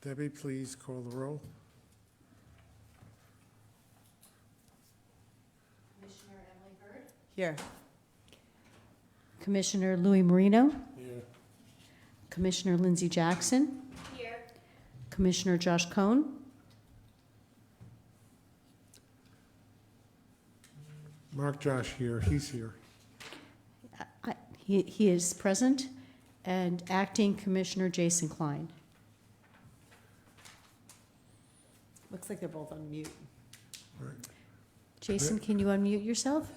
Debbie, please call the roll. Commissioner Emily Bird. Here. Commissioner Louis Marino. Here. Commissioner Lindsay Jackson. Here. Commissioner Josh Cohn. Mark Josh here, he's here. He is present. And Acting Commissioner Jason Klein. Looks like they're both on mute. Right. Jason, can you unmute yourself?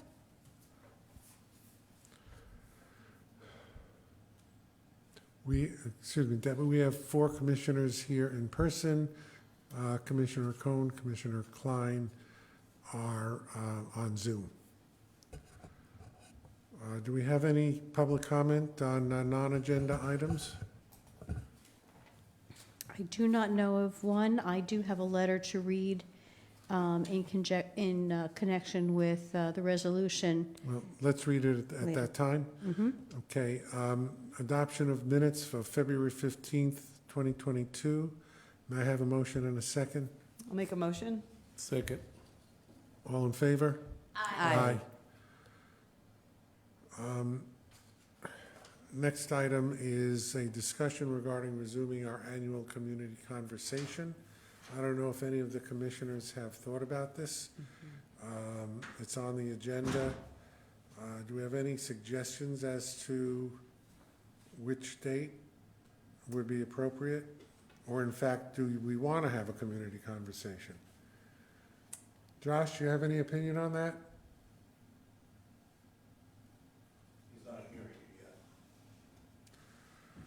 Excuse me, Debbie, we have 4 commissioners here in person. Commissioner Cohn, Commissioner Klein are on Zoom. Do we have any public comment on non-agenda items? I do not know of one. I do have a letter to read in connection with the resolution. Well, let's read it at that time. Mm-hmm. Okay, adoption of minutes for February 15th, 2022. May I have a motion and a second? I'll make a motion. Second. All in favor? Aye. Next item is a discussion regarding resuming our annual community conversation. I don't know if any of the commissioners have thought about this. It's on the agenda. Do we have any suggestions as to which date would be appropriate? Or in fact, do we want to have a community conversation? Josh, do you have any opinion on that? He's not hearing you yet. You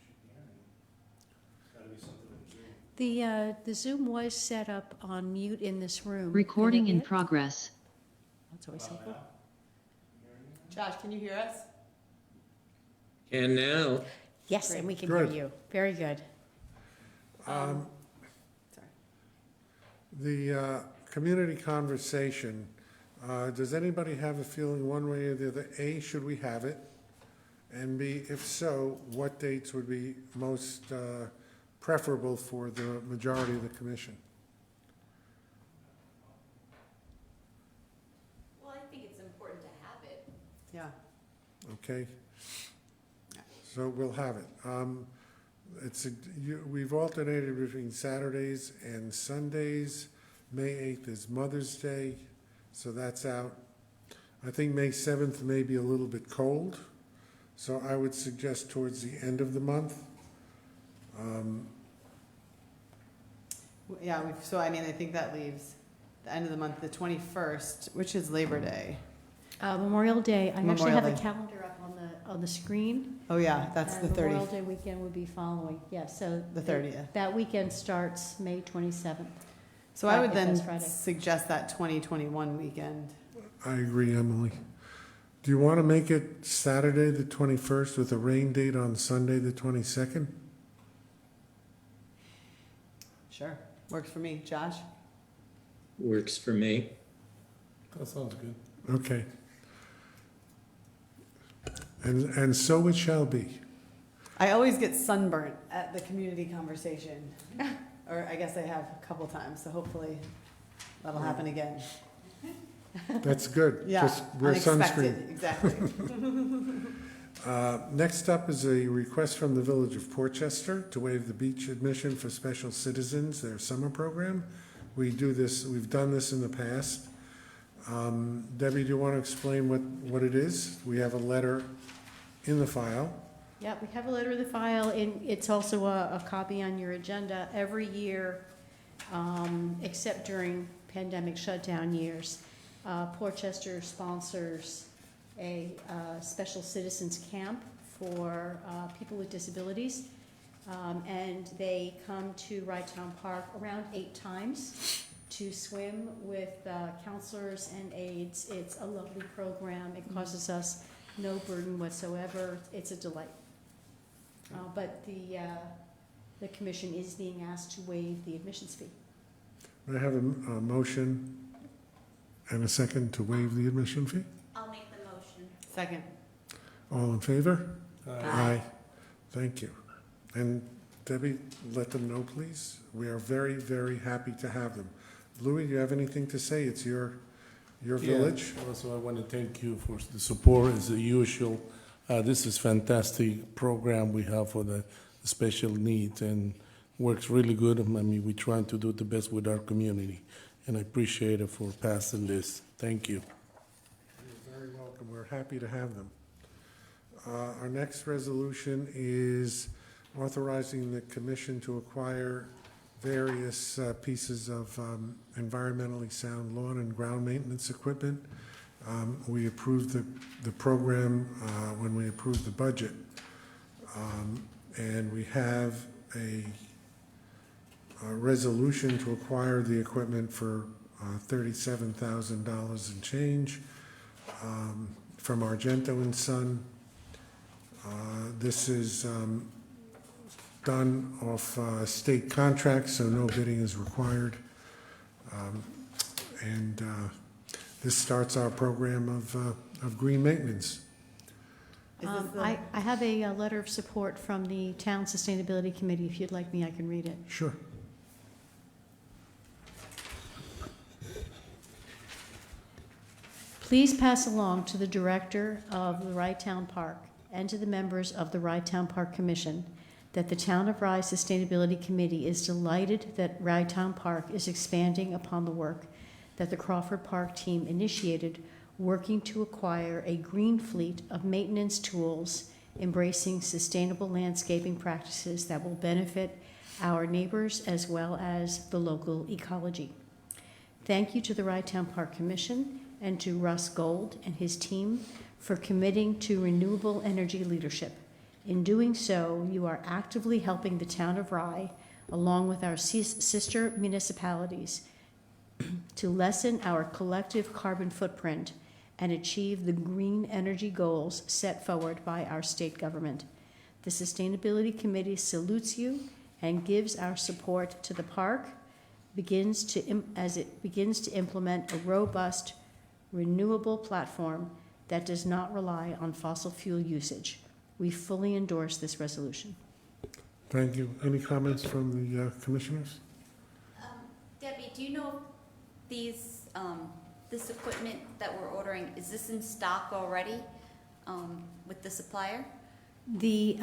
should be hearing him. It's gotta be something in Zoom. The Zoom was set up on mute in this room. Recording in Can it- progress. That's always helpful. Now? You hearing me? Josh, can you hear us? And now, Yes, Great. and we can hear Good. you. Very good. Sorry. The community conversation, does anybody have a feeling one way or the other? A, should we have it? And B, if so, what dates would be most preferable for the majority of the commission? Well, I think it's important to have it. Yeah. Okay? So we'll have it. We've alternated between Saturdays and Sundays. May 8th is Mother's Day, so that's out. I think May 7th may be a little bit cold, so I would suggest towards the end of the month. Yeah, so I mean, I think that leaves the end of the month, the 21st, which is Labor Day. Memorial Day, I actually Memorial have a Day. calendar up on the screen. Oh, yeah, that's the Memorial 30th. Day weekend would be following, yeah, so. The 30th. That weekend starts May 27th. So I would Friday, then that's Friday. suggest that 2021 weekend. I agree, Emily. Do you want to make it Saturday, the 21st, with a rain date on Sunday, the 22nd? Sure. Works for me. Josh? works for me. That sounds good. Okay. And so it shall be. I always get sunburnt at the community conversation. Or I guess I have a couple times, so hopefully that'll happen again. That's good. Yeah, Just wear sunscreen. unexpected, exactly. Next up is a request from the Village of Portchester to waive the beach admission for special citizens, their summer program. We've done this in the past. Debbie, do you want to explain what it is? We have a letter in the file. Yeah, we have a letter in the file, and it's also a copy on your agenda. Every year, except during pandemic shutdown years, Portchester sponsors a special citizens camp for people with disabilities. And they come to Rye Town Park around 8 times to swim with counselors and aides. It's a lovely program. It causes us no burden whatsoever. It's a delight. But the commission is being asked to waive the admissions fee. I have a motion and a second to waive the admission fee. I'll make the motion. Second. All in favor? Aye. Thank you. And Debbie, let them know, please. We are very, very happy to have them. Louis, do you have anything to say? It's your village. Also, I want to thank you for the support as usual. This is fantastic program we have for the special needs and works really good. I mean, we're trying to do the best with our community, and I appreciate it for passing this. Thank you. You're very welcome. We're happy to have them. Our next resolution is authorizing the commission to acquire various pieces of environmentally sound lawn and ground maintenance equipment. We approved the program when we approved the budget. And we have a resolution to acquire the equipment for $37,000 and change from Argento and Son. This is done off state contracts, so no bidding is required. And this starts our program of green maintenance. Is this the- I have a letter of support from the Town Sustainability Committee. If you'd like me, I can read it. Sure. Please pass along to the Director of the Rye Town Park and to the members of the Rye Town Park Commission that the Town of Rye Sustainability Committee is delighted that Rye Town Park is expanding upon the work that the Crawford Park team initiated, working to acquire a green fleet of maintenance tools embracing sustainable landscaping practices that will benefit our neighbors as well as the local ecology. Thank you to the Rye Town Park Commission and to Russ Gold and his team for committing to renewable energy leadership. In doing so, you are actively helping the town of Rye, along with our sister municipalities, to lessen our collective carbon footprint and achieve the green energy goals set forward by our state government. The Sustainability Committee salutes you and gives our support to the park as it begins to implement a robust, renewable platform that does not rely on fossil fuel usage. We fully endorse this resolution. Thank you. Any comments from the commissioners? Debbie, do you know if these, this equipment that we're ordering, is this in stock already with the supplier? The,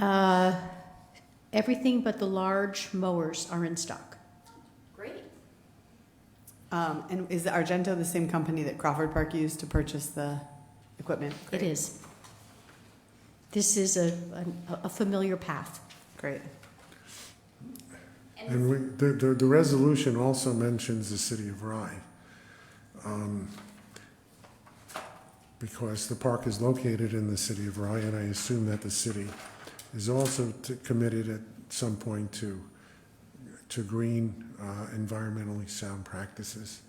everything but the large mowers are in stock. Great. And is Argento the same company that Crawford Park used to purchase the equipment? It is. This is a familiar path. Great. And the resolution also mentions the city of Rye, because the park is located in the city of Rye, and I assume that the city is also committed at some point to green, environmentally sound practices.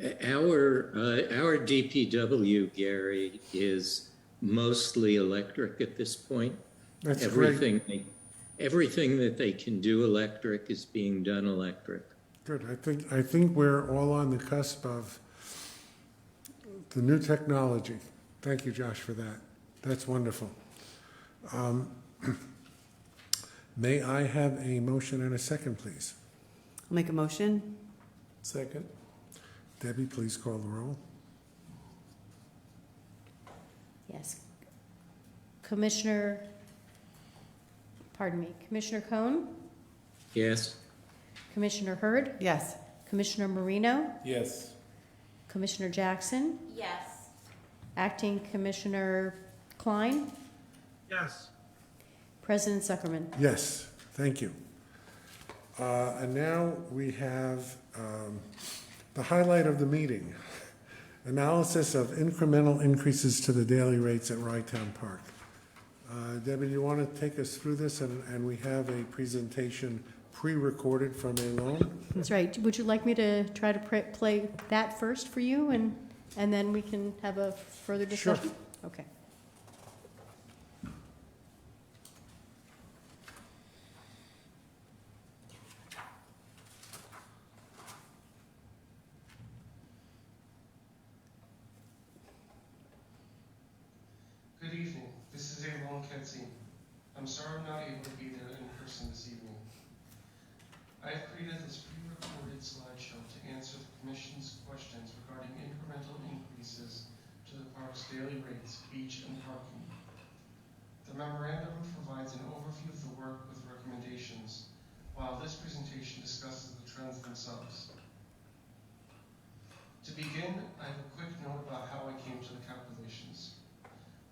Our DPW, Gary, is mostly electric at this point. That's great. Everything that they can do electric is being done electric. Good. I think we're all on the cusp of the new technology. Thank you, Josh, for that. That's wonderful. May I have a motion and a second, please? I'll make a motion. Second. Debbie, please call the roll. Yes. Commissioner Cohn, Yes? Commissioner Hurd, Yes. Commissioner Marino, Yes. Commissioner Jackson, Yes. Acting Commissioner Klein, Yes. President Zuckerman. Yes, thank you. And now we have the highlight of the meeting, analysis of incremental increases to the daily rates at Rye Town Park. Debbie, you want to take us through this? And we have a presentation pre-recorded from a loan. That's right. Would you like me to try to play that first for you, and then we can have a further Sure. discussion? Okay. chairperson this evening. I have created this pre-recorded slideshow to answer the Commission's questions regarding incremental increases to the park's daily rates, beach, and parking. The memorandum provides an overview of the work with recommendations, while this presentation discusses the trends themselves. To begin, I have a quick note about how I came to the calculations.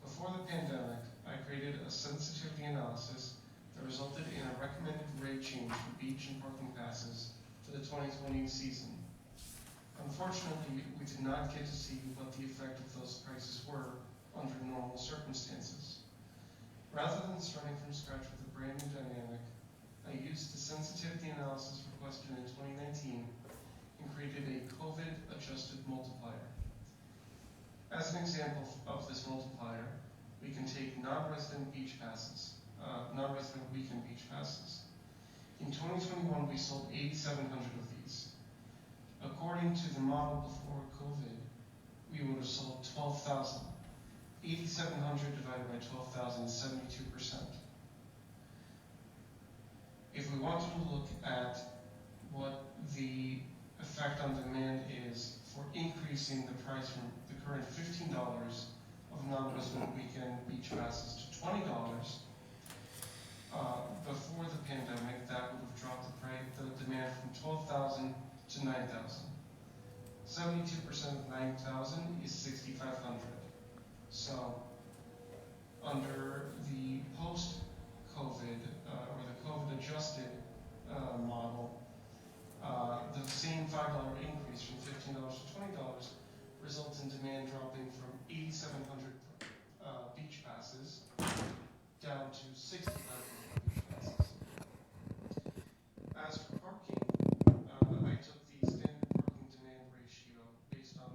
Before the pandemic, I created a sensitivity analysis that resulted in a recommended rate change for beach and parking passes for the 2020 season. Unfortunately, we did not get to see what the effect of those prices were under normal circumstances. Rather than starting from scratch with a brand new dynamic, I used the sensitivity analysis requested in 2019 and created a COVID-adjusted multiplier. As an example of this multiplier, we can take non-resident weekend beach passes. In 2021, we sold 8,700 of these. According to the model before COVID, we would have sold 12,000. 8,700 divided by 12,000 is 72%. If we wanted to look at what the effect on demand is for increasing the price from the current $15 of non-resident weekend beach passes to $20, before the pandemic, that would have dropped the demand from 12,000 to 9,000. 72% of 9,000 is 6,500. So, under the post-COVID or the COVID-adjusted model, the same $5 increase from $15 to $20 results in demand dropping from 8,700 beach passes down to 6,500 beach passes. As for parking, I took the standard parking demand ratio based on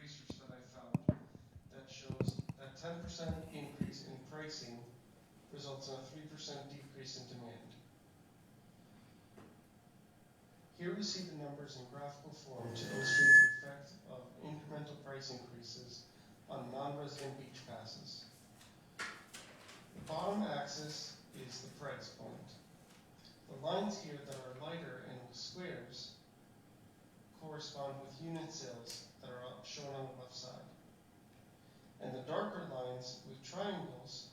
research that I found that shows that 10% increase in pricing results in a 3% decrease in demand. Here we see the numbers in graphical form to illustrate the effect of incremental price increases on non-resident beach passes. The bottom axis is the price point. The lines here that are lighter and with squares correspond with unit sales that are shown on the left side. And the darker lines with triangles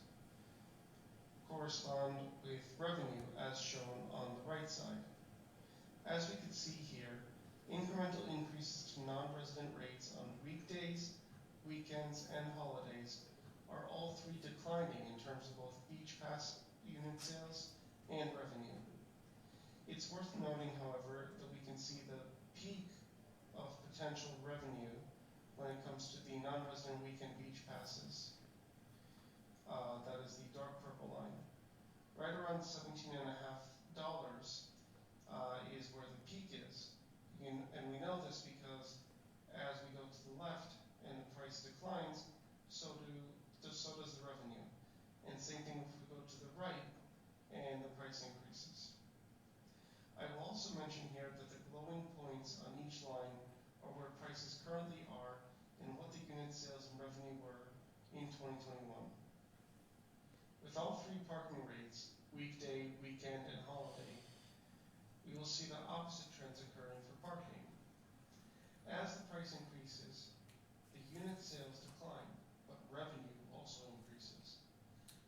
correspond with revenue as shown on the right side. As we can see here, incremental increases to non-resident rates on weekdays, weekends, and holidays are all three declining in terms of both beach pass unit sales and revenue. It's worth noting, however, that we can see the peak of potential revenue when it comes to the non-resident weekend beach passes. That is the dark purple line. Right around $17.50 is where the peak is. And we know this because as we go to the left and the price declines, so does the revenue. And same thing if we go to the right and the price increases. I will also mention here that the glowing points on each line are where prices currently are and what the unit sales and revenue were in 2021. With all three parking rates, weekday, weekend, and holiday, we will see the opposite trends occurring for parking. As the price increases, the unit sales decline, but revenue also increases.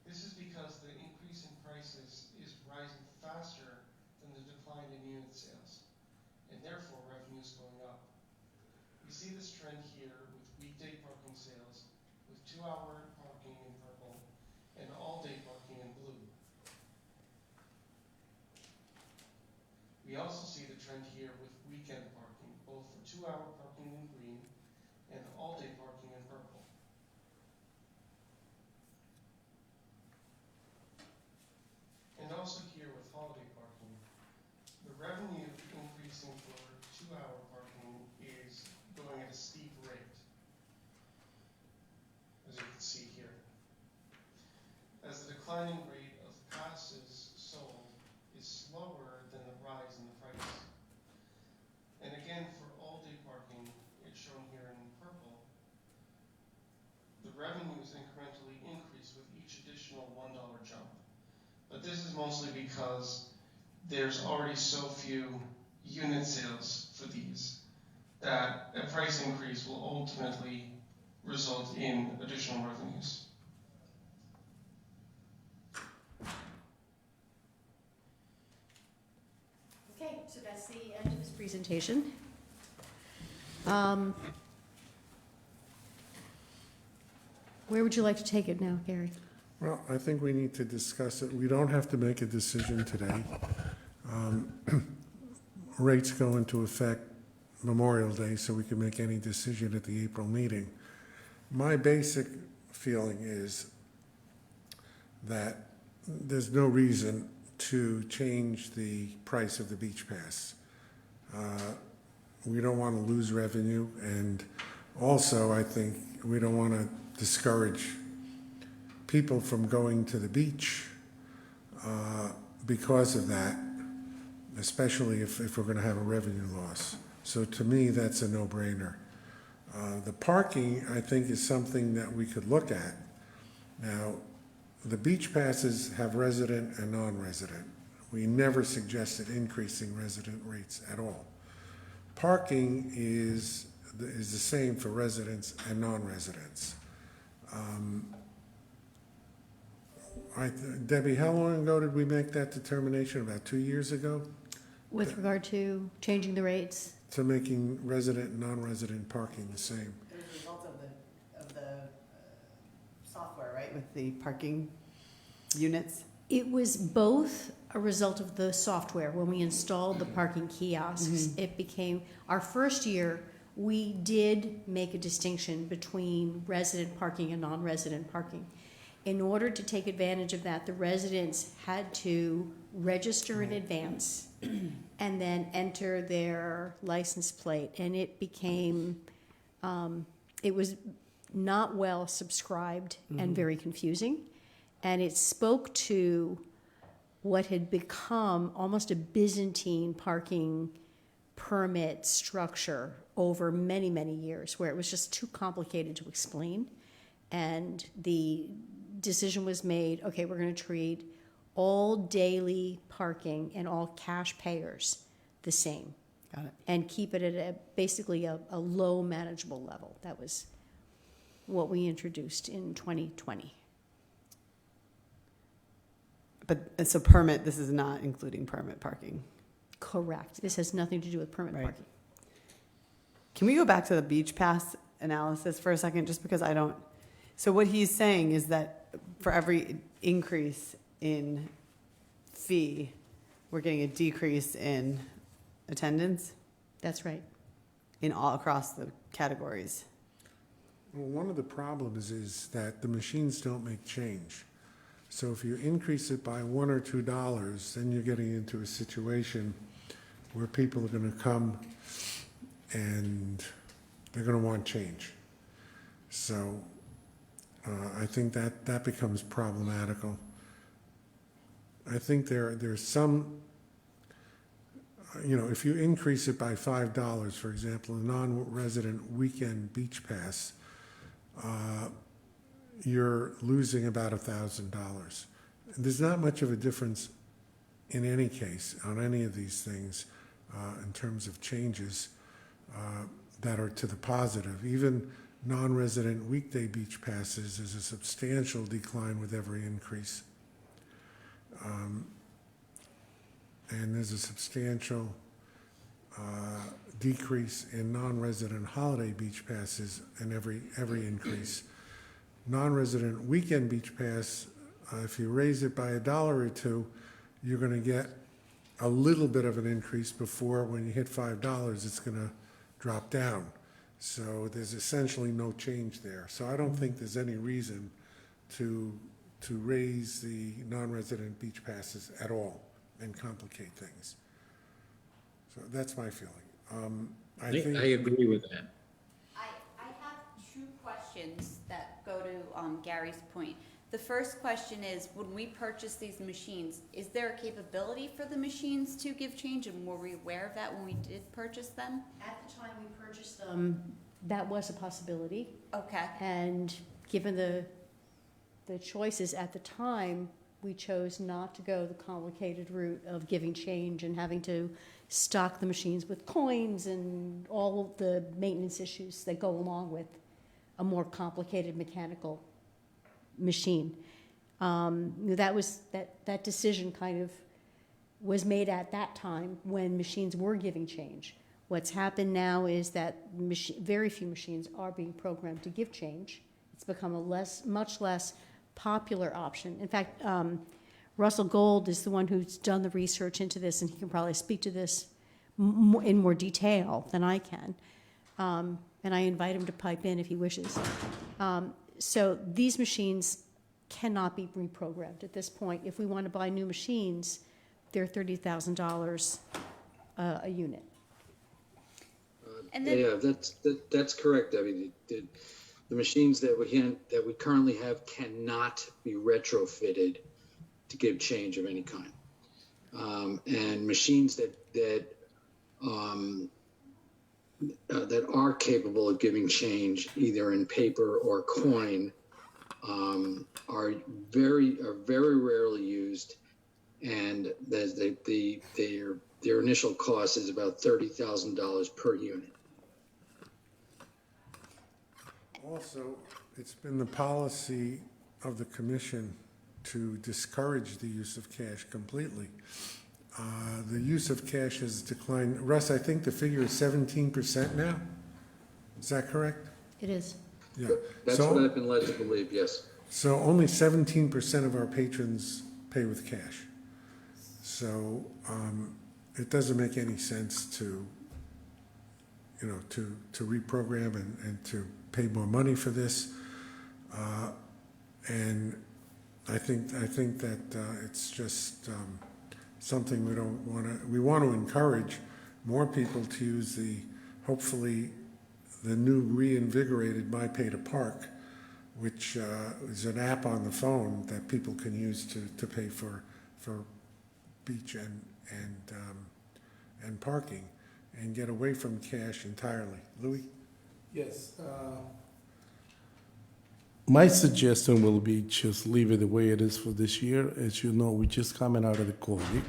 This is because the increase in prices is rising faster than the decline in unit sales, and therefore revenue is going up. We see this trend here with weekday parking sales, with 2-hour parking in purple, and all-day parking in blue. We also see the trend here with weekend parking, both for 2-hour parking in green and all-day parking in purple. And also here with holiday parking, the revenue increasing for 2-hour parking is going at a steep rate, as you can see here. As the declining rate of passes sold is slower than the rise in the price. And again, for all-day parking, it's shown here in purple, the revenues incrementally increase with each additional $1 jump. But but this is mostly because there's already so few unit sales for these that a price increase will ultimately result in additional revenues. Okay, so that's the end of this presentation. Where would you like to take it now, Gary? Well, I think we need to discuss it. We don't have to make a decision today. Rates go into effect Memorial Day, so we can make any decision at the April meeting. My basic feeling is that there's no reason to change the price of the beach pass. We don't want to lose revenue, and also I think we don't want to discourage people from going to the beach because of that, especially if we're going to have a revenue loss. So to me, that's a no-brainer. The parking, I think, is something that we could look at. Now, the beach passes have resident and non-resident. We never suggested increasing resident rates at all. Parking is the same for residents and non-residents. Debbie, how long ago did we make that determination? About 2 years ago? With regard to changing the rates? To making resident and non-resident parking the same. It was a result of the software, right, with the parking units? It was both a result of the software. When we installed the parking kiosks, it became, our first year, we did make a distinction between resident parking and non-resident parking. In order to take advantage of that, the residents had to register in advance and then enter their license plate. And it became, it was not well subscribed and very confusing. And it spoke to what had become almost a Byzantine parking permit structure over many, many years, where it was just too complicated to explain. And the decision was made, okay, we're going to treat all daily parking and all cash payers the same. Got it. And keep it at basically a low manageable level. That was what we introduced in 2020. But so permit, this is not including permit parking. Correct. This has nothing to do with permit Right. parking. Can we go back to the beach pass analysis for a second, just because I don't, so what he's saying is that for every increase in fee, we're getting a decrease in attendance That's right. in all across the categories. Well, one of the problems is that the machines don't make change. So if you increase it by $1 or $2, then you're getting into a situation where people are going to come and they're going to want change. So I think that becomes problematical. I think there's some, if you increase it by $5, for example, a non-resident weekend beach pass, you're losing about $1,000. There's not much of a difference in any case on any of these things in terms of changes that are to the positive. Even non-resident weekday beach passes is a substantial decline with every increase. And there's a substantial decrease in non-resident holiday beach passes in every increase. Non-resident weekend beach pass, if you raise it by $1 or $2, you're going to get a little bit of an increase before, when you hit $5, it's going to drop down. So there's essentially no change there. So I don't think there's any reason to raise the non-resident beach passes at all and complicate things. So that's my feeling. I agree with that. I have two questions that go to Gary's point. The first question is, when we purchase these machines, is there a capability for the machines to give change, and were we aware of that when we did purchase them? At the time we purchased them, that was a possibility. Okay. And given the choices at the time, we chose not to go the complicated route of giving change and having to stock the machines with coins and all of the maintenance issues that go along with a more complicated mechanical machine. That decision kind of was made at that time when machines were giving change. What's happened now is that very few machines are being programmed to give change. It's become a much less popular option. In fact, Russell Gold is the one who's done the research into this, and he can probably speak to this in more detail than I can. And I invite him to pipe in if he wishes. So these machines cannot be reprogrammed at this point. If we want to buy new machines, they're $30,000 a unit. And then, Yeah, that's correct, Debbie. The machines that we currently have cannot be retrofitted to give change of any kind. And machines that are capable of giving change, either in paper or coin, are very rarely used, and their initial cost is about $30,000 per unit. Also, it's been the policy of the commission to discourage the use of cash completely. The use of cash has declined. Russ, I think the figure is 17% now. Is that correct? It is. Yeah. That's what I've been led to believe, yes. So only 17% of our patrons pay with cash. So it doesn't make any sense to reprogram and to pay more money for this. And I think that it's just something we want to encourage more people to use hopefully the new reinvigorated My Pay to Park, which is an app on the phone that people can use to pay for beach and parking, and get away from cash entirely. Louis? Yes. My suggestion will be just leave it the way it is for this year. As you know, we're just coming out of the COVID,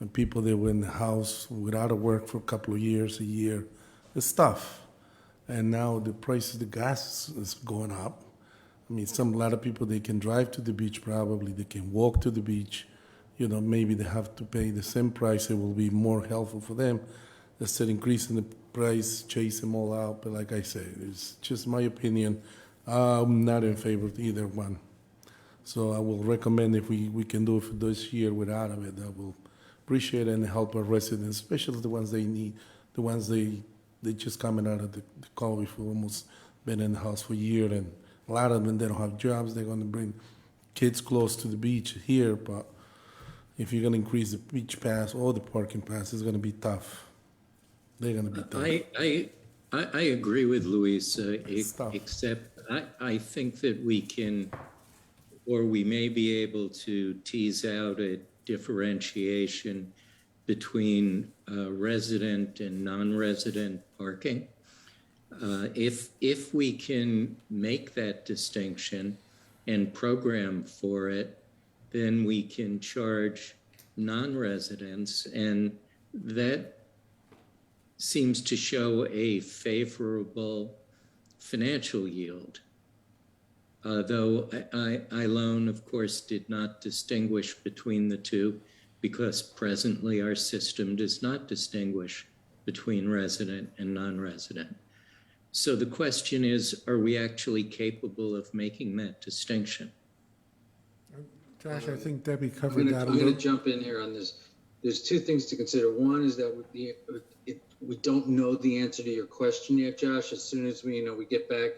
and people that were in the house without a work for a couple of years, a year, it's tough. And now the price of the gas is going up. I mean, a lot of people, they can drive to the beach probably, they can walk to the beach. Maybe they have to pay the same price. It will be more helpful for them. Instead of increasing the price, chase them all out. But like I said, it's just my opinion. I'm not in favor of either one. So I will recommend if we can do it for this year without it, I will appreciate it and help our residents, especially the ones they need, the ones they just coming out of the COVID for almost been in the house for a year. And a lot of them, they don't have jobs. They're going to bring kids close to the beach here. But if you're going to increase the beach pass or the parking pass, it's going to be tough. They're going to be tough. I agree with Luis, Stop. except I think that we can, or we may be able to tease out a differentiation between resident and non-resident parking. If we can make that distinction and program for it, then we can charge non-residents, and that seems to show a favorable financial yield. Though I alone, of course, did not distinguish between the two, because presently our system does not distinguish between resident and non-resident. So the question is, are we actually capable of making that distinction? Josh, I think Debbie covered I'm that a going little. to jump in here on this. There's two things to consider. One is that we don't know the answer to your question yet, Josh. As soon as we get back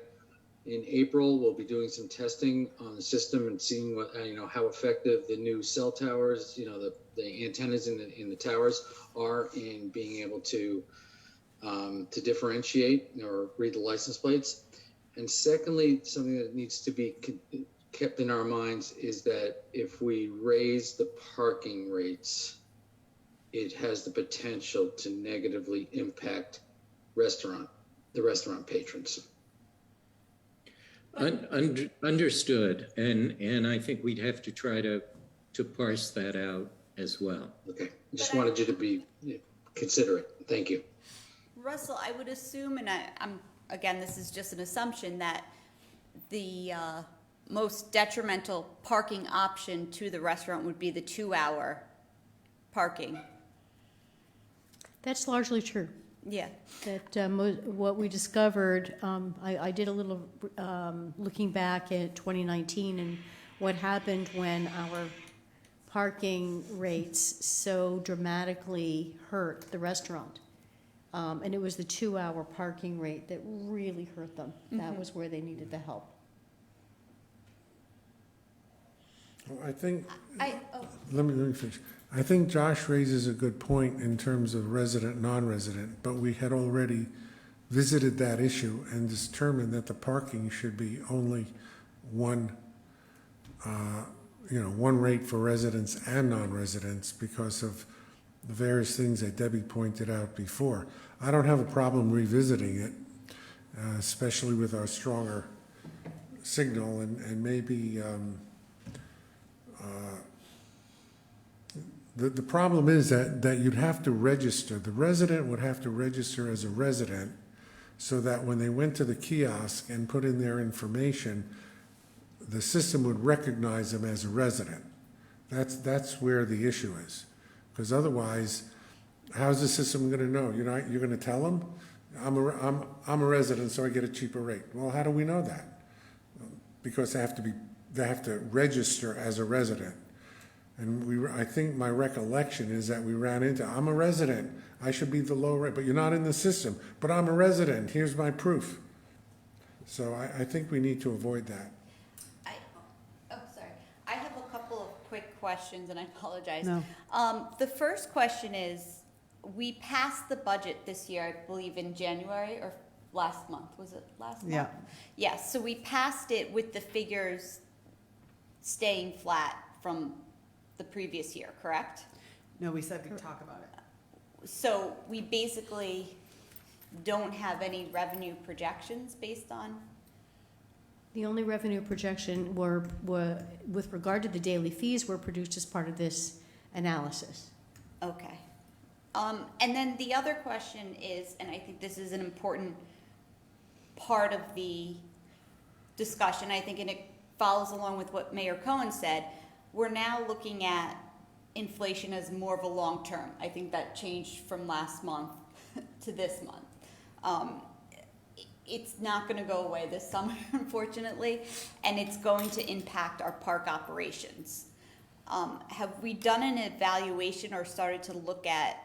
in April, we'll be doing some testing on the system and seeing what how effective the new cell towers, the antennas in the towers are in being able to differentiate or read the license plates. And secondly, something that needs to be kept in our minds is that if we raise the parking rates, it has the potential to negatively impact the restaurant patrons. Understood, and I think we'd have to try to to parse that out as well. Okay, I just wanted you to be considerate. Thank you. Russell, I would assume, and I'm, again, this is just an assumption, that the most detrimental parking option to the restaurant would be the 2-hour parking. That's largely true. Yeah. That what we discovered, I did a little looking back at 2019 and what happened when our parking rates so dramatically hurt the restaurant. And it was the 2-hour parking rate that really hurt them. That was where they needed the help. Well, I think, Oh, let me finish. I think Josh raises a good point in terms of resident, non-resident, but we had already visited that issue and determined that the parking should be only one, one rate for residents and non-residents because of the various things that Debbie pointed out before. I don't have a problem revisiting it, especially with our stronger signal and maybe the problem is that you'd have to register. The resident would have to register as a resident so that when they went to the kiosk and put in their information, the system would recognize them as a resident. That's where the issue is. Because otherwise, how's the system going to know? You're going to tell them, I'm a resident, so I get a cheaper rate. Well, how do we know that? Because they have to register as a resident. And I think my recollection is that we ran into, I'm a resident, I should be the low rate, but you're not in the system. But I'm a resident, here's my proof. So I think we need to avoid that. Sorry. I have a couple of quick questions, and I apologize. No. The first question is, we passed the budget this year, I believe in January or last month. Was it last month? Yeah. Yes, so we passed it with the figures staying flat from the previous year, correct? No, we said we'd talk about it. So we basically don't have any revenue projections based on? The only revenue projection were with regard to the daily fees were produced as part of this analysis. Okay. And then the other question is, and I think this is an important part of the discussion, I think, and it follows along with what Mayor Cohen said, we're now looking at inflation as more of a long term. I think that changed from last month to this month. It's not going to go away this summer, unfortunately, and it's going to impact our park operations. Have we done an evaluation or started to look at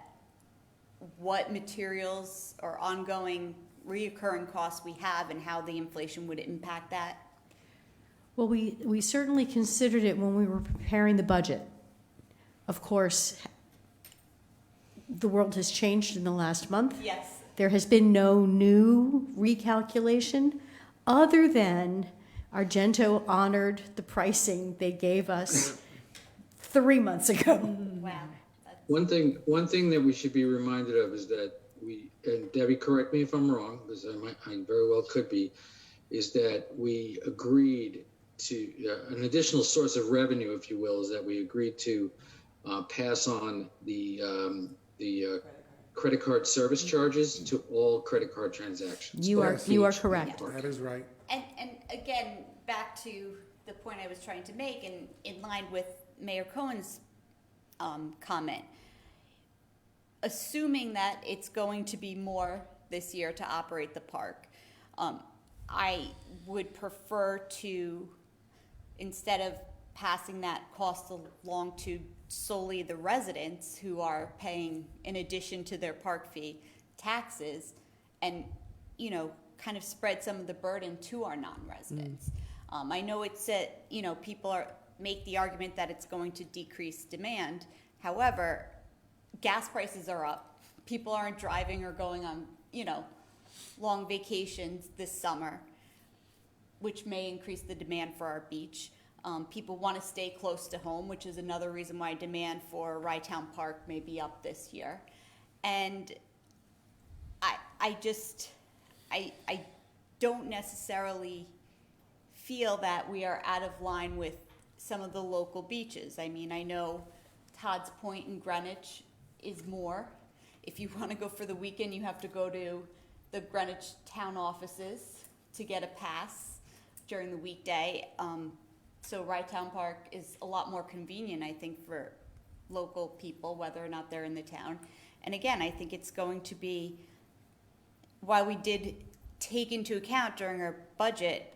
what materials or ongoing reoccurring costs we have and how the inflation would impact that? Well, we certainly considered it when we were preparing the budget. Of course, the world has changed in the last month. Yes. There has been no new recalculation other than Argento honored the pricing they gave us 3 months ago. Wow. One thing that we should be reminded of is that and Debbie, correct me if I'm wrong, because I very well could be, is that we agreed to an additional source of revenue, if you will, is that we agreed to pass on the credit card service charges to all credit card transactions. You are correct. That is right. And again, back to the point I was trying to make, and in line with Mayor Cohen's comment, assuming that it's going to be more this year to operate the park, I would prefer to, instead of passing that cost along to solely the residents who are paying, in addition to their park fee, taxes, and, kind of spread some of the burden to our non-residents. I know it's people make the argument that it's going to decrease demand. However, gas prices are up. People aren't driving or going on, long vacations this summer, which may increase the demand for our beach. People want to stay close to home, which is another reason why demand for Rytown Park may be up this year. And I don't necessarily feel that we are out of line with some of the local beaches. I mean, I know Todd's Point in Greenwich is more. If you want to go for the weekend, you have to go to the Greenwich town offices to get a pass during the weekday. So Rye Town Park is a lot more convenient, I think, for local people, whether or not they're in the town. And again, I think it's going to be, while we did take into account during our budget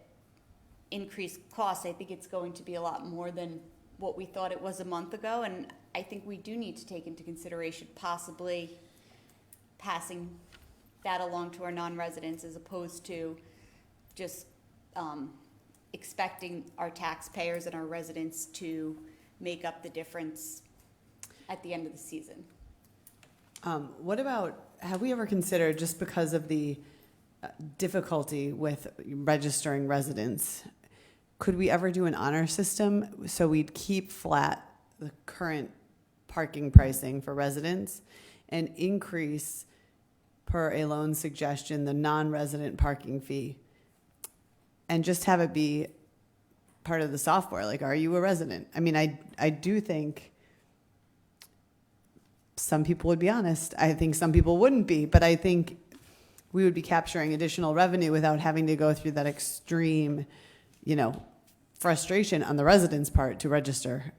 increased costs, I think it's going to be a lot more than what we thought it was a month ago. And I think we do need to take into consideration possibly passing that along to our non-residents as opposed to just expecting our taxpayers and our residents to make up the difference at the end of the season. What about, have we ever considered, just because of the difficulty with registering residents, could we ever do an honor system so we'd keep flat the current parking pricing for residents and increase, per a loan suggestion, the non-resident parking fee, and just have it be part of the software? Like, are you a resident? I mean, I do think some people would be honest. I think some people wouldn't be, but I think we would be capturing additional revenue without having to go through that extreme, frustration on the residents' part to register.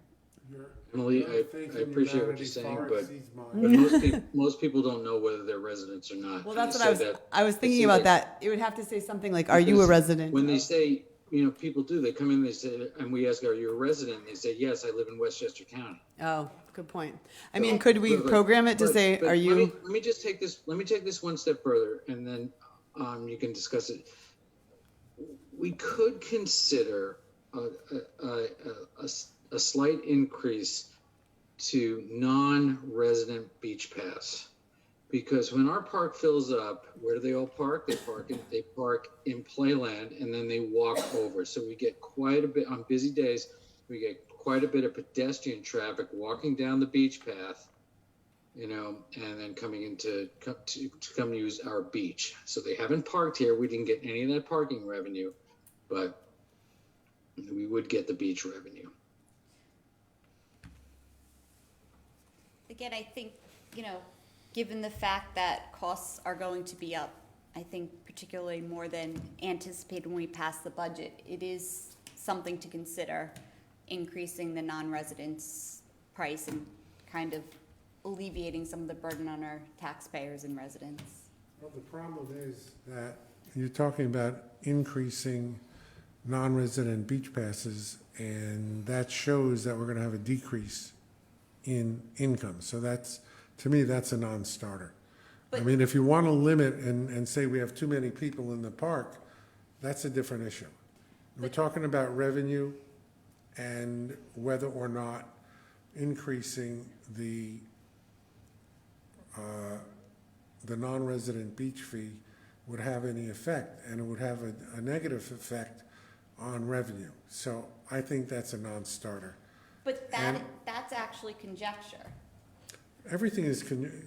Emily, I appreciate what you're saying, but most people don't know whether they're residents or not. Well, that's what I was thinking about that. It would have to say something like, are you a resident? When they say, people do, they come in, they say, and we ask, are you a resident? They say, yes, I live in Westchester County. Oh, good point. I mean, could we program it to say, are you? Let me take this one step further, and then you can discuss it. We could consider a slight increase to non-resident beach pass, because when our park fills up, where do they all park? They park in Playland, and then they walk over. So we get quite a bit on busy days. We get quite a bit of pedestrian traffic walking down the beach path, and then coming to come use our beach. So they haven't parked here. We didn't get any of that parking revenue, but we would get the beach revenue. Again, I think, given the fact that costs are going to be up, I think particularly more than anticipated when we pass the budget, it is something to consider, increasing the non-residents' price and kind of alleviating some of the burden on our taxpayers and residents. Well, the problem is that you're talking about increasing non-resident beach passes, and that shows that we're going to have a decrease in income. So to me, that's a non-starter. I mean, if you want to limit and say we have too many people in the park, that's a different issue. We're talking about revenue and whether or not increasing the non-resident beach fee would have any effect, and it would have a negative effect on revenue. So I think that's a non-starter. But that's actually conjecture. Everything is,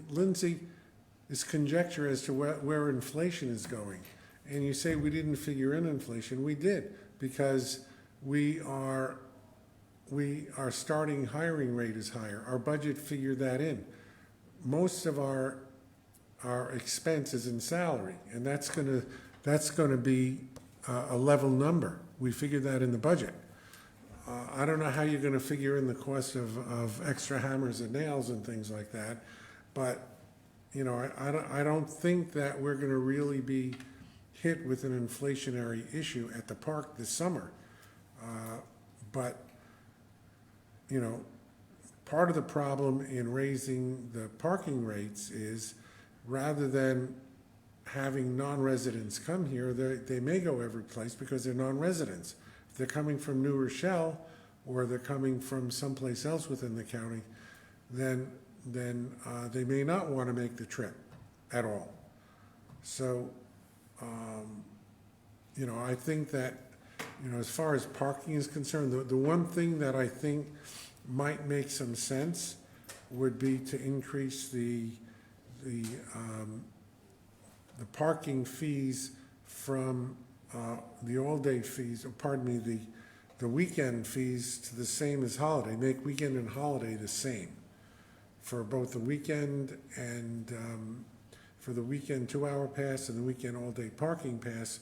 Lindsay, is conjecture as to where inflation is going. And you say we didn't figure in inflation. We did, because our starting hiring rate is higher. Our budget figured that in. Most of our expense is in salary, and that's gonna be a level number. We figured that in the budget. I don't know how you're going to figure in the cost of extra hammers and nails and things like that, but I don't think that we're going to really be hit with an inflationary issue at the park this summer. But part of the problem in raising the parking rates is, rather than having non-residents come here, they may go every place because they're non-residents. If they're coming from New Rochelle, or they're coming from someplace else within the county, then they may not want to make the trip at all. So, I think that, as far as parking is concerned, the one thing that I think might make some sense would be to increase the parking fees from the all-day fees, or pardon me, the weekend fees to the same as holiday, make weekend and holiday the same for both the weekend and, for the weekend 2-hour pass and the weekend all-day parking pass,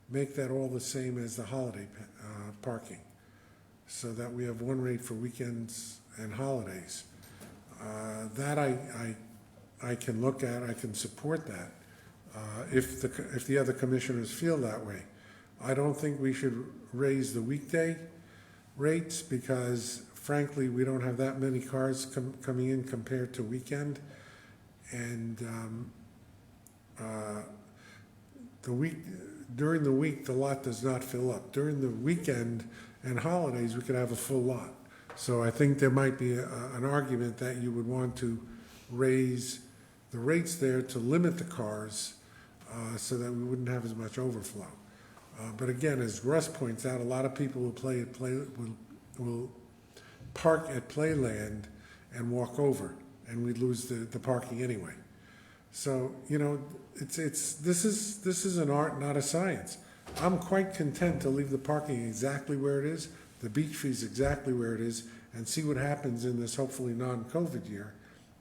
make that all the same as the holiday parking, so that we have one rate for weekends and holidays. That I can look at, I can support that, if the other commissioners feel that way. I don't think we should raise the weekday rates because frankly, we don't have that many cars coming in compared to weekend. And during the week, the lot does not fill up. During the weekend and holidays, we could have a full lot. So I think there might be an argument that you would want to raise the rates there to limit the cars so that we wouldn't have as much overflow. But again, as Russ points out, a lot of people will park at Playland and walk over, and we'd lose the parking anyway. So, you know, this is an art, not a science. I'm quite content to leave the parking exactly where it is, the beach fees exactly where it is, and see what happens in this hopefully non-COVID year,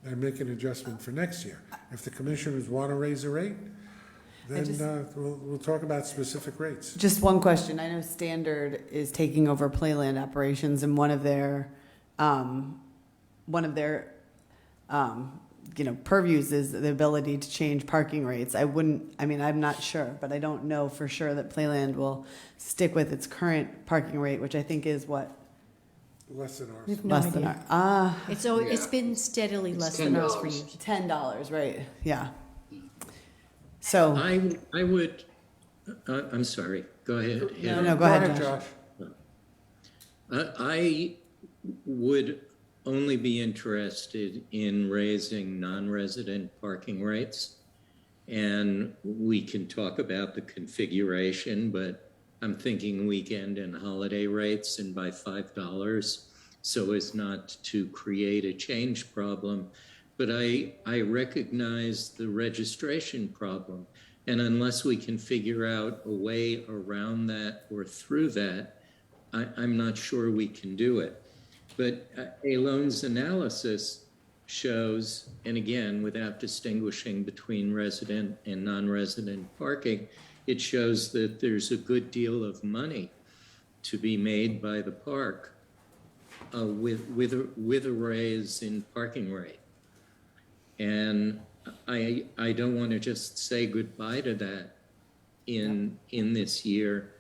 and make an adjustment for next year. If the commissioners want to raise a rate, then we'll talk about specific rates. Just one question. I know Standard is taking over Playland operations, and one of their purviews is the ability to change parking rates. I'm not sure, but I don't know for sure that Playland will stick with its current parking rate, which I think is what? Less than ours. We have no Less than idea. our, It's been steadily It's less than ours for $10. years. $10, right? Yeah. So I would, I'm sorry, go ahead. no, go ahead, Josh. I would only be interested in raising non-resident parking rates. And we can talk about the configuration, but I'm thinking weekend and holiday rates and by $5 so as not to create a change problem. But I recognize the registration problem. And unless we can figure out a way around that or through that, I'm not sure we can do it. But Alon's analysis shows, and again, without distinguishing between resident and non-resident parking, it shows that there's a good deal of money to be made by the park with a raise in parking rate. And I don't want to just say goodbye to that in this year,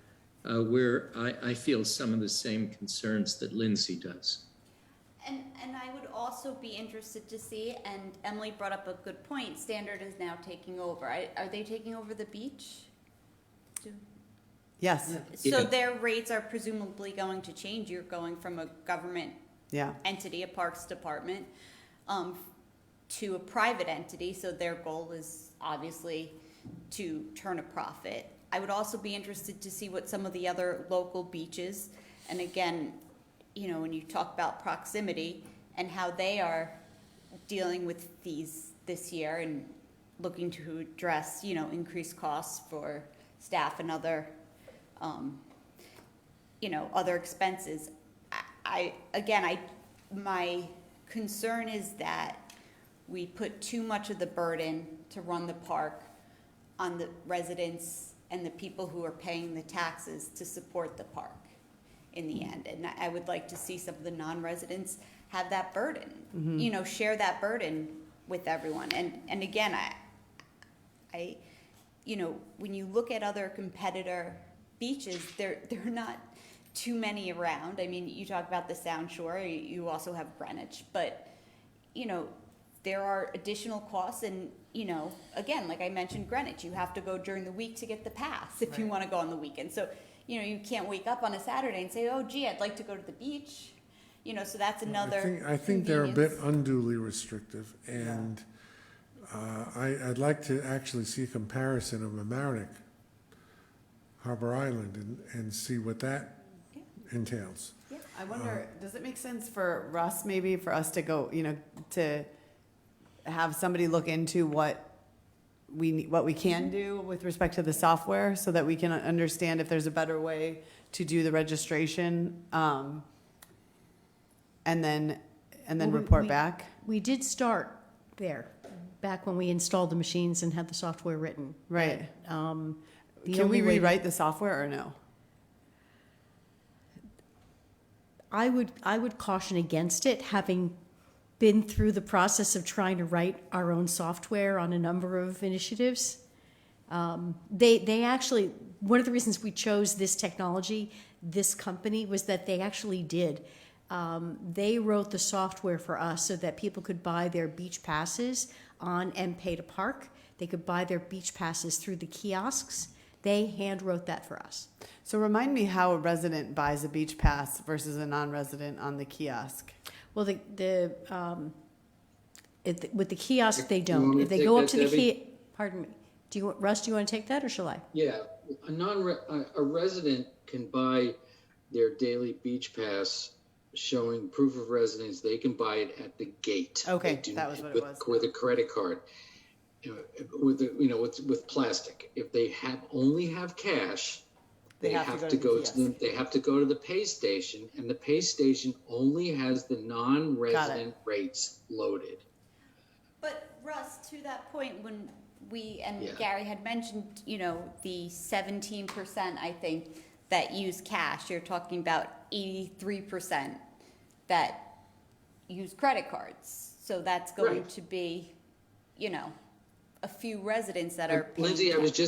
where I feel some of the same concerns that Lindsay does. And I would also be interested to see, and Emily brought up a good point, Standard is now taking over. Are they taking over the beach? Yes. So Yeah. their rates are presumably going to change. You're going from a government Yeah. entity, a parks department, to a private entity, so their goal is obviously to turn a profit. I would also be interested to see what some of the other local beaches, and again, you know, when you talk about proximity and how they are dealing with fees this year and looking to address, you know, increased costs for staff and other, other expenses. My concern is that we put too much of the burden to run the park on the residents and the people who are paying the taxes to support the park in the end. And I would like to see some of the non-residents have that burden, share that burden with everyone. And again, I when you look at other competitor beaches, there are not too many around. I mean, you talk about the Sound Shore, you also have Greenwich, but, there are additional costs and, again, like I mentioned, Greenwich, you have to go during the week to get the pass if you want to go on the weekend. So, you can't wake up on a Saturday and say, oh, gee, I'd like to go to the beach. So that's another I think they're a bit convenience. unduly restrictive, and I'd like to actually see a comparison of Mamaroneck, Harbor Island, and see what that entails. I wonder, does it make sense for Russ, maybe for us to go, to have somebody look into what we can do with respect to the software so that we can understand if there's a better way to do the registration, and then Well, report back? We did start there, back when we installed the machines and had the software written. Right. The Can we only way to- rewrite the software or no? I would caution against it, having been through the process of trying to write our own software on a number of initiatives. They actually, one of the reasons we chose this technology, this company, was that they actually did. They wrote the software for us so that people could buy their beach passes on and pay to park. They could buy their beach passes through the kiosks. They hand wrote that for us. So remind me how a resident buys a beach pass versus a non-resident on the kiosk. Well, with the kiosk, they You want don't. me If to they take go up that, to the Debbie? pardon me. Russ, do you want to take that, or shall I? Yeah, a resident can buy their daily beach pass showing proof of residence. They can buy it at the gate. Okay, They do- that was what it with, was. With a credit card, with plastic. If they only have cash, they have to go to kiosk. they have to go to the pay station, and the pay station only has the non-resident rates loaded. But Russ, to that point, when we and Yeah. Gary had mentioned, the 17%, I think, that use cash, you're talking about 83% that use credit cards. So that's going Right. to be, a few residents that are paying Lindsay, I was cash.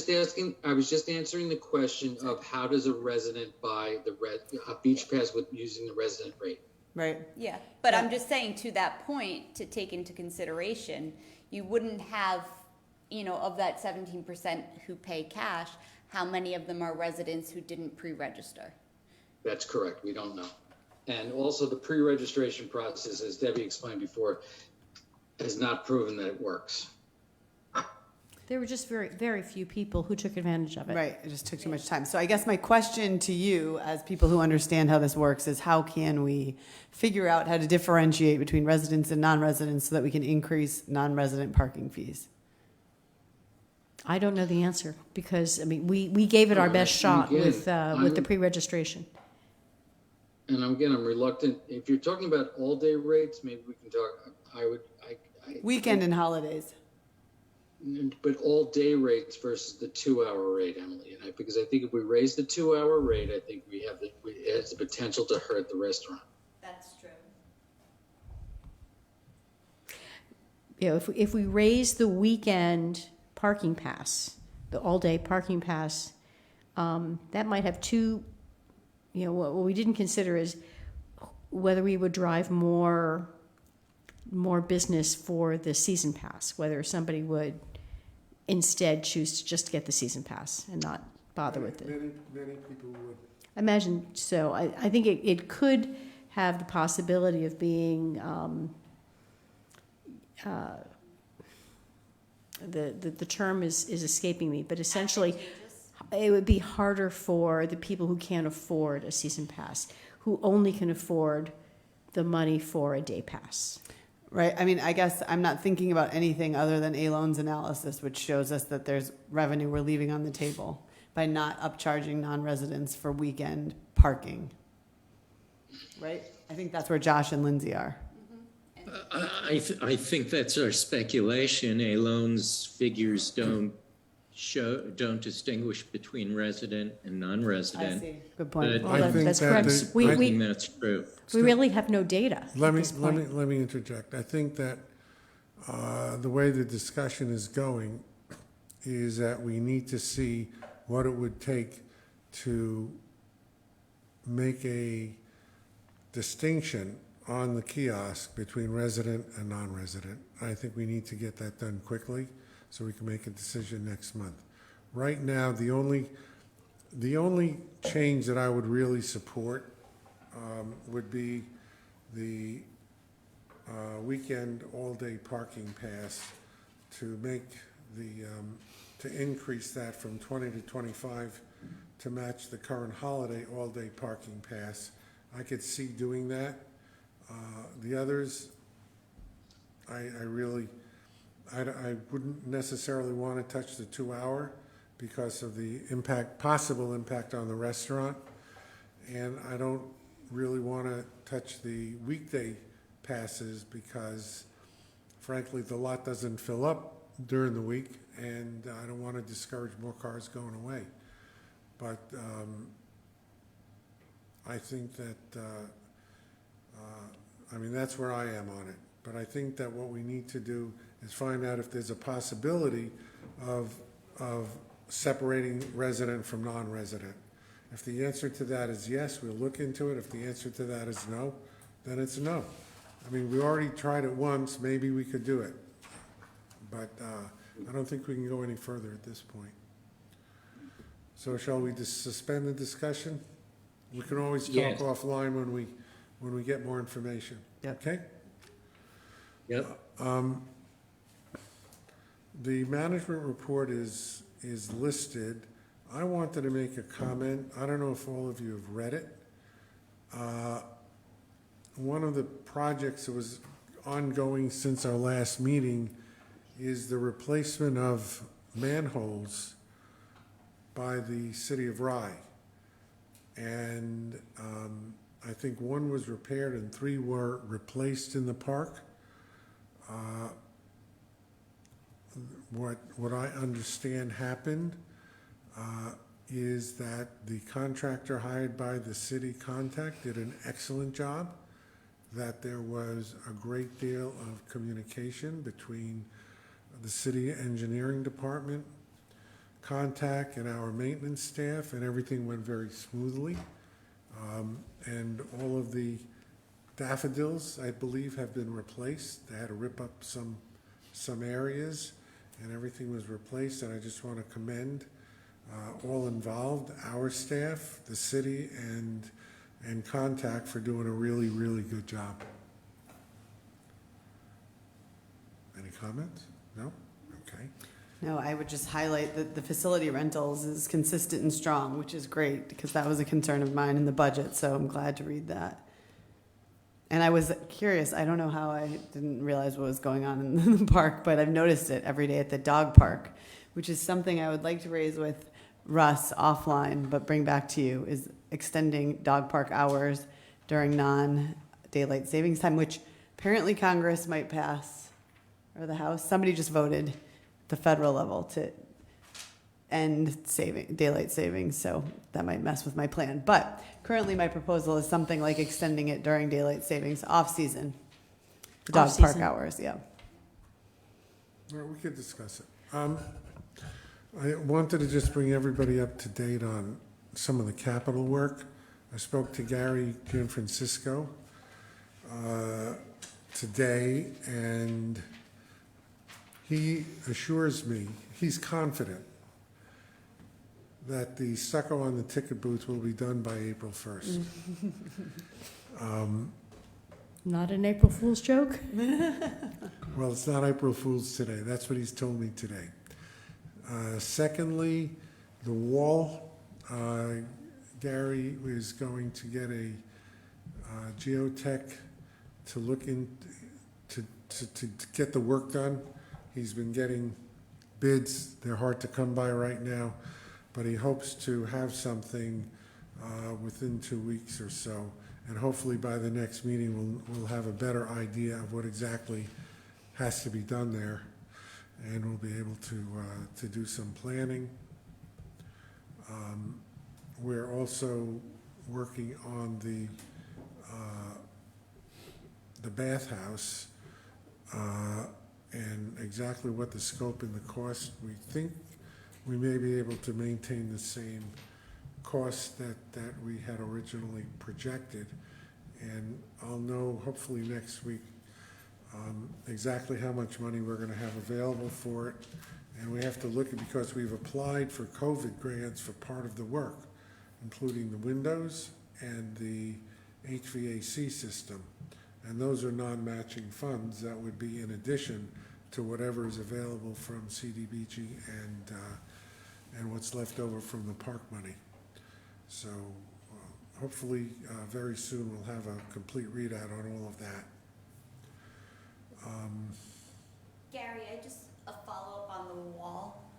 just answering the question of how does a resident buy a beach pass with using the resident rate? Right. Yeah, but I'm just saying, to that point, to take into consideration, you wouldn't have, of that 17% who pay cash, how many of them are residents who didn't pre-register? That's correct. We don't know. And also the pre-registration process, as Debbie explained before, has not proven that it works. There were just very, very few people who took advantage of it. Right, it just took too much time. So I guess my question to you, as people who understand how this works, is how can we figure out how to differentiate between residents and non-residents so that we can increase non-resident parking fees? I don't know the answer because, we gave it our best shot Again, with the I'm- pre-registration. And again, I'm reluctant. If you're talking about all-day rates, maybe we can talk. Weekend and holidays. But all-day rates versus the 2-hour rate, Emily, because I think if we raise the 2-hour rate, I think it has the potential to hurt the restaurant. That's true. If we raise the weekend parking pass, the all-day parking pass, that might have two, what we didn't consider is whether we would drive more business for the season pass, whether somebody would instead choose to just get the season pass and not bother with it. Many people would. Imagine so. I think it could have the possibility of being the term is escaping me, but essentially it would be harder for the people who can't afford a season pass, who only can afford the money for a day pass. Right, I guess I'm not thinking about anything other than A-Loan's analysis, which shows us that there's revenue we're leaving on the table by not upcharging non-residents for weekend parking. Right? I think that's where Josh and Lindsay are. I think that's our speculation. A-Loan's figures don't distinguish between resident and non-resident. Good point. But Well, I think that's that correct. the- We- I think that's true. We really have no data Let at me, this let me, point. let me interject. I think that the way the discussion is going is that we need to see what it would take to make a distinction on the kiosk between resident and non-resident. I think we need to get that done quickly so we can make a decision next month. Right now, the only change that I would really support would be the weekend all-day parking pass to make to increase that from 20 to 25 to match the current holiday all-day parking pass. I could see doing that. The others, I wouldn't necessarily want to touch the 2-hour because of the possible impact on the restaurant. And I don't really want to touch the weekday passes because frankly, the lot doesn't fill up during the week, and I don't want to discourage more cars going away. But I think that, I mean, that's where I am on it. But I think that what we need to do is find out if there's a possibility of separating resident from non-resident. If the answer to that is yes, we'll look into it. If the answer to that is no, then it's no. I mean, we already tried it once, maybe we could do it. But I don't think we can go any further at this point. So shall we just suspend the discussion? We can always talk Yes. offline when we get more information. Yep. Okay? Yep. The management report is listed. I wanted to make a comment. I don't know if all of you have read it. One of the projects that was ongoing since our last meeting is the replacement of manholes by the city of Rye. And I think one was repaired and 3 were replaced in the park. What I understand happened is that the contractor hired by the city contact did an excellent job, that there was a great deal of communication between the city engineering department, contact, and our maintenance staff, and everything went very smoothly. And all of the daffodils, I believe, have been replaced. They had to rip up some areas, and everything was replaced. And I just want to commend all involved, our staff, the city, and contact for doing a really, really good job. Any comments? No? Okay. No, I would just highlight that the facility rentals is consistent and strong, which is great, because that was a concern of mine in the budget, so I'm glad to read that. And I was curious, I don't know how I didn't realize what was going on in the park, but I've noticed it every day at the dog park, which is something I would like to raise with Russ offline, but bring back to you, is extending dog park hours during non-daylight savings time, which apparently Congress might pass, or the House. Somebody just voted at the federal level to end daylight savings, so that might mess with my plan. But currently my proposal is something like extending it during daylight savings, off-season, for dog park Off-season. hours, yeah. Well, we could discuss it. I wanted to just bring everybody up to date on some of the capital work. I spoke to Gary Gianfrancisco today, and he assures me, he's confident that the stucco on the ticket booth will be done by April 1st. Not an April Fool's joke? Well, it's not April Fool's today. That's what he's told me today. Secondly, the wall, Gary is going to get a geotech to look in, to get the work done. He's been getting bids. They're hard to come by right now, but he hopes to have something within 2 weeks or so. And hopefully by the next meeting, we'll have a better idea of what exactly has to be done there, and we'll be able to do some planning. We're also working on the bathhouse and exactly what the scope and the cost. We think we may be able to maintain the same cost that we had originally projected, and I'll know hopefully next week exactly how much money we're going to have available for it. And we have to look at, because we've applied for COVID grants for part of the work, including the windows and the HVAC system. And those are non-matching funds that would be in addition to whatever is available from CDBG and what's left over from the park money. So hopefully very soon we'll have a complete readout on all of that. Gary, a follow-up on the wall.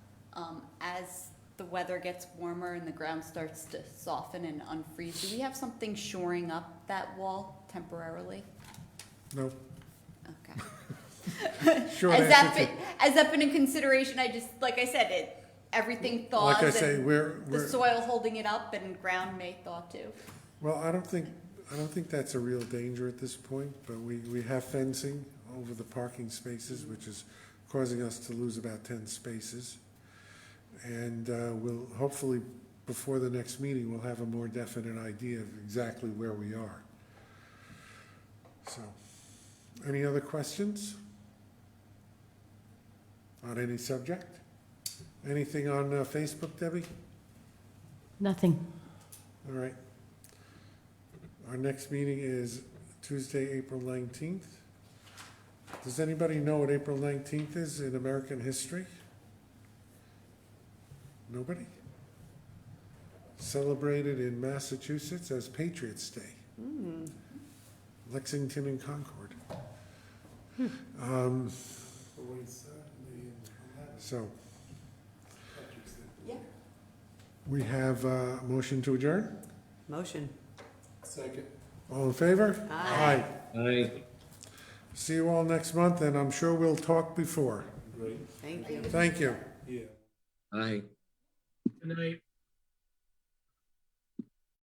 As the weather gets warmer and the ground starts to soften and unfreeze, do we have something shoring up that wall temporarily? No? Okay. Short Has that answer been, has that been in consideration? I just, like I said, everything thaws Like I say, and we're, the soil holding it up and ground may thaw too. well, I don't think that's a real danger at this point, but we have fencing over the parking spaces, which is causing us to lose about 10 spaces. And we'll, hopefully, before the next meeting, we'll have a more definite idea of exactly where we are. So, any other questions on any subject? Anything on Facebook, Debbie? Nothing. All right. Our next meeting is Tuesday, April 19th. Does anybody know what April 19th is in American history? Nobody? Celebrated in Massachusetts as Patriots' Day. Lexington and Concord. So, Yeah. we have a motion to adjourn? Motion. Second. All in favor? Aye. Aye. See you all next month, and I'm sure we'll talk before. Great. Thank you. Thank you. Yeah. Aye. Good night.